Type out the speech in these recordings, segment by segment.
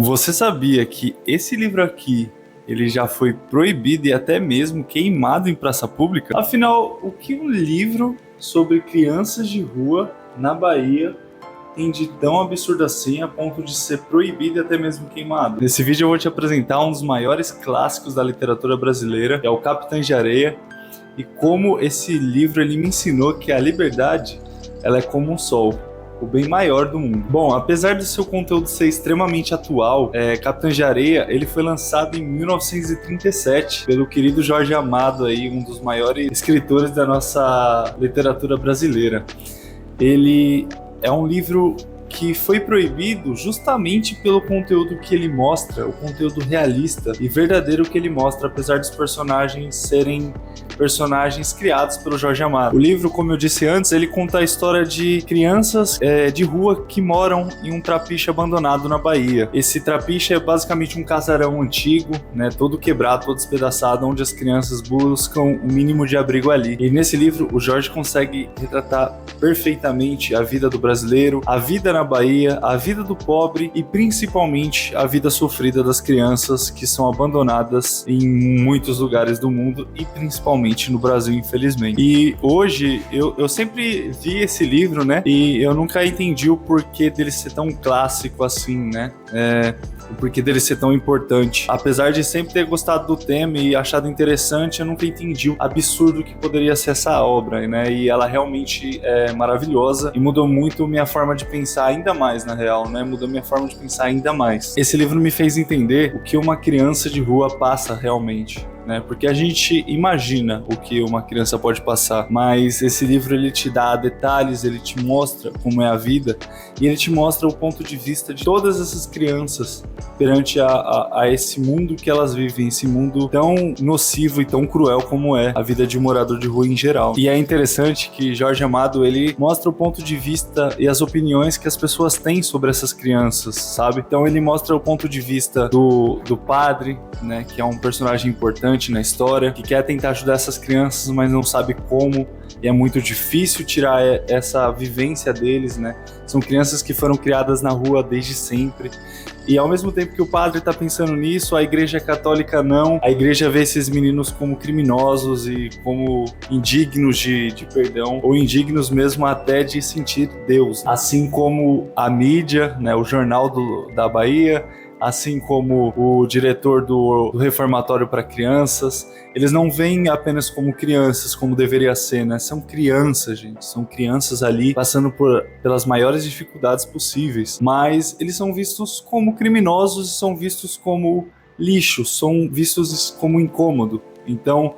Você sabia que esse livro aqui, ele já foi proibido e até mesmo queimado em praça pública? Afinal, o que um livro sobre crianças de rua na Bahia tem de tão absurdo assim a ponto de ser proibido e até mesmo queimado? Nesse vídeo eu vou te apresentar um dos maiores clássicos da literatura brasileira, que é o Capitães de Areia, e como esse livro ele me ensinou que a liberdade ela é como um sol, o bem maior do mundo. Bom, apesar do seu conteúdo ser extremamente atual, Capitães de Areia ele foi lançado em 1937 pelo querido Jorge Amado, aí, um dos maiores escritores da nossa literatura brasileira. Ele é um livro que foi proibido justamente pelo conteúdo que ele mostra, o conteúdo realista e verdadeiro que ele mostra, apesar dos personagens serem personagens criados pelo Jorge Amado. O livro, como eu disse antes, ele conta a história de crianças de rua que moram em um trapiche abandonado na Bahia. Esse trapiche é basicamente um casarão antigo, né, todo quebrado, todo despedaçado, onde as crianças buscam o mínimo de abrigo ali. E nesse livro, o Jorge consegue retratar perfeitamente a vida do brasileiro, a vida na Bahia, a vida do pobre e principalmente a vida sofrida das crianças que são abandonadas em muitos lugares do mundo e principalmente no Brasil, infelizmente. E hoje eu sempre vi esse livro, né? E eu nunca entendi o porquê dele ser tão clássico assim, né? O porquê dele ser tão importante. Apesar de sempre ter gostado do tema e achado interessante, eu nunca entendi o absurdo que poderia ser essa obra, né? E ela realmente é maravilhosa e mudou muito minha forma de pensar ainda mais, na real, né? Mudou minha forma de pensar ainda mais. Esse livro me fez entender o que uma criança de rua passa realmente, né? Porque a gente imagina o que uma criança pode passar, mas esse livro ele te dá detalhes, ele te mostra como é a vida e ele te mostra o ponto de vista de todas essas crianças perante a esse mundo que elas vivem, esse mundo tão nocivo e tão cruel como é a vida de um morador de rua em geral. E é interessante que Jorge Amado ele mostra o ponto de vista e as opiniões que as pessoas têm sobre essas crianças, sabe? Então ele mostra o ponto de vista do padre, né, que é um personagem importante na história, que quer tentar ajudar essas crianças, mas não sabe como, e é muito difícil tirar essa vivência deles, né? São crianças que foram criadas na rua desde sempre, e ao mesmo tempo que o padre está pensando nisso, a igreja católica não. A igreja vê esses meninos como criminosos e como indignos de perdão, ou indignos mesmo até de sentir Deus. Assim como a mídia, né, o Jornal da Bahia, assim como o diretor do Reformatório para Crianças, eles não veem apenas como crianças, como deveria ser, né? São crianças, gente. São crianças ali passando pelas maiores dificuldades possíveis. Mas eles são vistos como criminosos e são vistos como lixo, são vistos como incômodo. Então,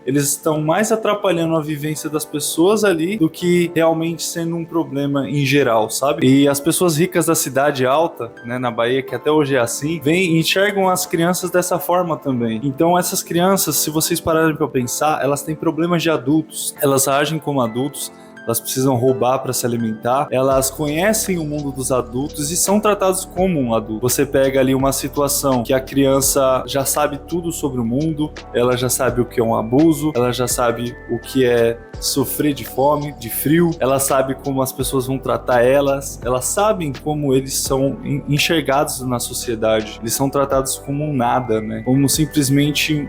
eles estão mais atrapalhando a vivência das pessoas ali do que realmente sendo um problema em geral, sabe? E as pessoas ricas da cidade alta, né, na Bahia, que até hoje é assim, enxergam as crianças dessa forma também. Então essas crianças, se vocês pararem para pensar, elas têm problemas de adultos, elas agem como adultos, elas precisam roubar para se alimentar, elas conhecem o mundo dos adultos e são tratados como um adulto. Você pega ali uma situação que a criança já sabe tudo sobre o mundo, ela já sabe o que é um abuso, ela já sabe o que é sofrer de fome, de frio, ela sabe como as pessoas vão tratar elas sabem como eles são enxergados na sociedade, eles são tratados como um nada, né? Como simplesmente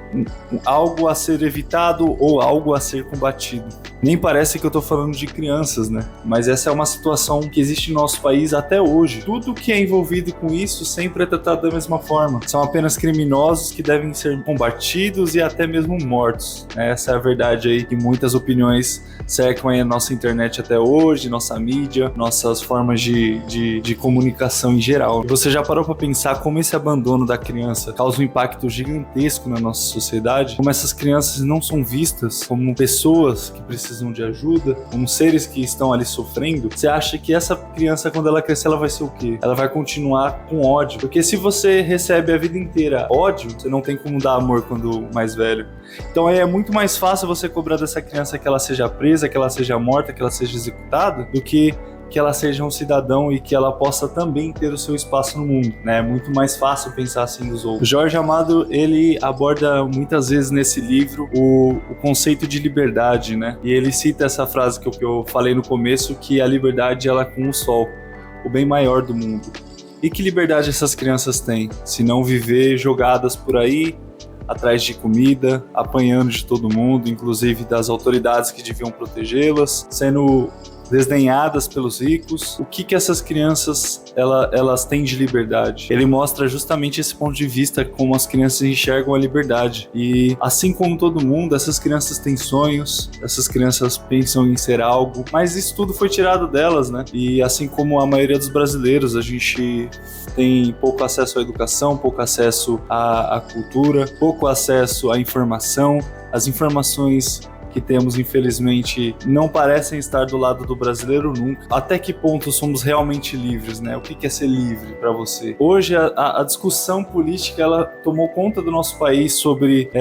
algo a ser evitado ou algo a ser combatido. Nem parece que eu tô falando de crianças, né? Mas essa é uma situação que existe no nosso país até hoje. Tudo que é envolvido com isso sempre é tratado da mesma forma. São apenas criminosos que devem ser combatidos e até mesmo mortos. Essa é a verdade aí que muitas opiniões cercam aí a nossa internet até hoje, nossa mídia, nossas formas de comunicação em geral. E você já parou para pensar como esse abandono da criança causa um impacto gigantesco na nossa sociedade? Como essas crianças não são vistas como pessoas que precisam de ajuda, como seres que estão ali sofrendo? Você acha que essa criança, quando ela crescer, ela vai ser o quê? Ela vai continuar com ódio. Porque se você recebe a vida inteira ódio, você não tem como dar amor quando mais velho. Então é muito mais fácil você cobrar dessa criança que ela seja presa, que ela seja morta, que ela seja executada, do que ela seja um cidadão e que ela possa também ter o seu espaço no mundo, né? É muito mais fácil pensar assim dos outros. O Jorge Amado, ele aborda muitas vezes nesse livro o conceito de liberdade, né? E ele cita essa frase que eu falei no começo, que a liberdade ela é como o sol, o bem maior do mundo. E que liberdade essas crianças têm? Se não viver jogadas por aí, atrás de comida, apanhando de todo mundo, inclusive das autoridades que deviam protegê-las, sendo desdenhadas pelos ricos. O que essas crianças elas têm de liberdade? Ele mostra justamente esse ponto de vista, como as crianças enxergam a liberdade. E assim como todo mundo, essas crianças têm sonhos, essas crianças pensam em ser algo, mas isso tudo foi tirado delas, né? E assim como a maioria dos brasileiros, a gente tem pouco acesso à educação, pouco acesso à cultura, pouco acesso à informação. As informações que temos, infelizmente, não parecem estar do lado do brasileiro nunca. Até que ponto somos realmente livres, né? O que é ser livre para você? Hoje, a discussão política, ela tomou conta do nosso país sobre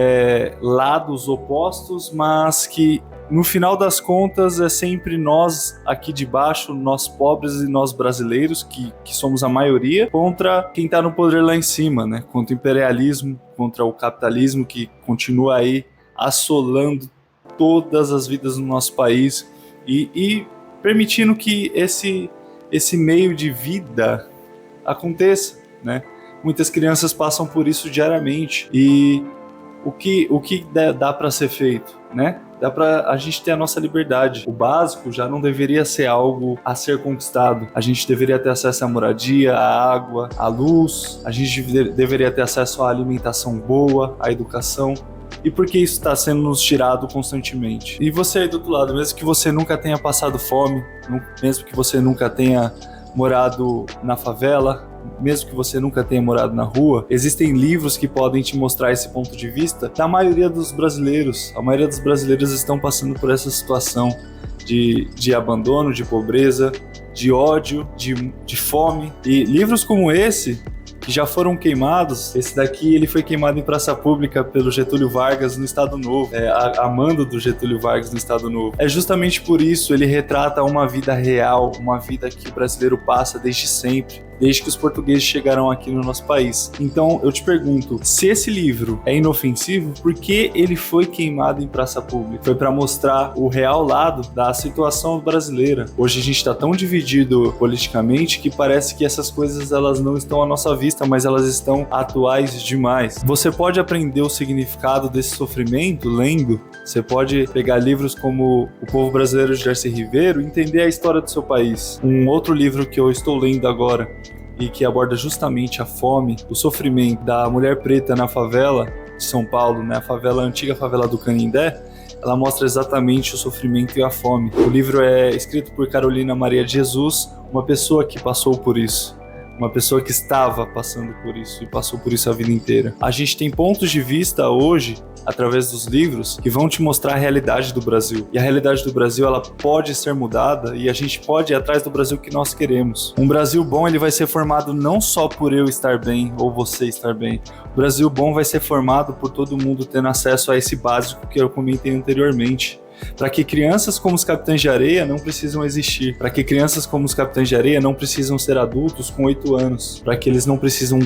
lados opostos, mas que, no final das contas, é sempre nós aqui de baixo, nós pobres e nós brasileiros, que somos a maioria, contra quem está no poder lá em cima, né? Contra o imperialismo, contra o capitalismo que continua aí assolando todas as vidas no nosso país e permitindo que esse meio de vida aconteça, né? Muitas crianças passam por isso diariamente e o que dá para ser feito, né? Dá para a gente ter a nossa liberdade. O básico já não deveria ser algo a ser conquistado. A gente deveria ter acesso à moradia, à água, à luz. A gente deveria ter acesso à alimentação boa, à educação. E por que isso está sendo nos tirado constantemente? E você aí do outro lado, mesmo que você nunca tenha passado fome, mesmo que você nunca tenha morado na favela, mesmo que você nunca tenha morado na rua, existem livros que podem te mostrar esse ponto de vista da maioria dos brasileiros. A maioria dos brasileiros estão passando por essa situação de abandono, de pobreza, de ódio, de fome. E livros como esse, que já foram queimados. Esse daqui ele foi queimado em praça pública pelo Getúlio Vargas no Estado Novo, a mando do Getúlio Vargas no Estado Novo. É justamente por isso ele retrata uma vida real, uma vida que o brasileiro passa desde sempre, desde que os portugueses chegaram aqui no nosso país. Então eu te pergunto, se esse livro é inofensivo, por que ele foi queimado em praça pública? Foi para mostrar o real lado da situação brasileira. Hoje a gente está tão dividido politicamente que parece que essas coisas elas não estão à nossa vista, mas elas estão atuais demais. Você pode aprender o significado desse sofrimento lendo. Você pode pegar livros como O Povo Brasileiro de Darcy Ribeiro e entender a história do seu país. Um outro livro que eu estou lendo agora e que aborda justamente a fome, o sofrimento da mulher preta na favela de São Paulo, né? A antiga favela do Canindé, ela mostra exatamente o sofrimento e a fome. O livro é escrito por Carolina Maria de Jesus, uma pessoa que passou por isso. Uma pessoa que estava passando por isso e passou por isso a vida inteira. A gente tem pontos de vista hoje, através dos livros, que vão te mostrar a realidade do Brasil. E a realidade do Brasil, ela pode ser mudada e a gente pode ir atrás do Brasil que nós queremos. Um Brasil bom, ele vai ser formado não só por eu estar bem ou você estar bem. O Brasil bom vai ser formado por todo mundo tendo acesso a esse básico que eu comentei anteriormente. Para que crianças como os Capitães de Areia não precisam existir. Para que crianças como os Capitães de Areia não precisam ser adultos com 8 anos. Para que eles não precisam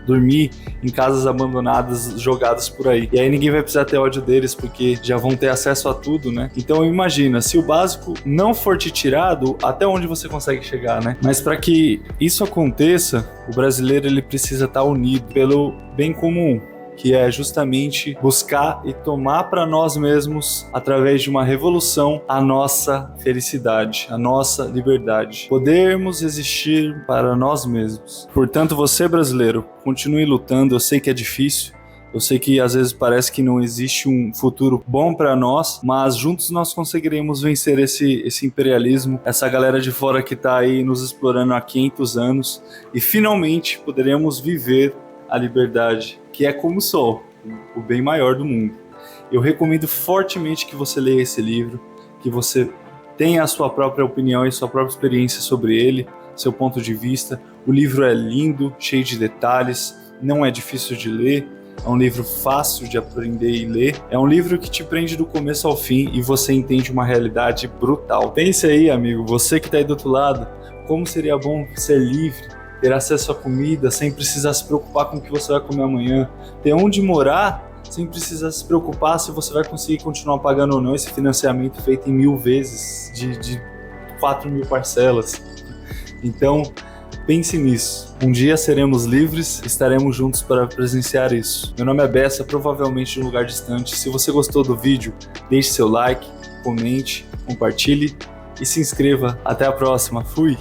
dormir em casas abandonadas, jogadas por aí. E aí ninguém vai precisar ter ódio deles, porque já vão ter acesso a tudo, né? Então imagina, se o básico não for te tirado, até onde você consegue chegar, né? Mas para que isso aconteça, o brasileiro ele precisa estar unido pelo bem comum, que é justamente buscar e tomar para nós mesmos, através de uma revolução, a nossa felicidade, a nossa liberdade. Podermos existir para nós mesmos. Portanto, você brasileiro, continue lutando. Eu sei que é difícil, eu sei que às vezes parece que não existe um futuro bom para nós, mas juntos nós conseguiremos vencer esse imperialismo, essa galera de fora que está aí nos explorando há 500 anos e finalmente poderemos viver a liberdade, que é como o sol, o bem maior do mundo. Eu recomendo fortemente que você leia esse livro, que você tenha a sua própria opinião e sua própria experiência sobre ele, seu ponto de vista. O livro é lindo, cheio de detalhes, não é difícil de ler, é um livro fácil de aprender e ler. É um livro que te prende do começo ao fim e você entende uma realidade brutal. Pense aí, amigo, você que está aí do outro lado, como seria bom ser livre, ter acesso à comida sem precisar se preocupar com o que você vai comer amanhã, ter onde morar sem precisar se preocupar se você vai conseguir continuar pagando ou não esse financiamento feito em 1000 vezes, de 4.000 parcelas. Então, Pense nisso. Um dia seremos livres, estaremos juntos para presenciar isso. Meu nome é Bessa, provavelmente de um lugar distante. Se você gostou do vídeo, deixe seu like, comente, compartilhe e se inscreva. Até a próxima. Fui!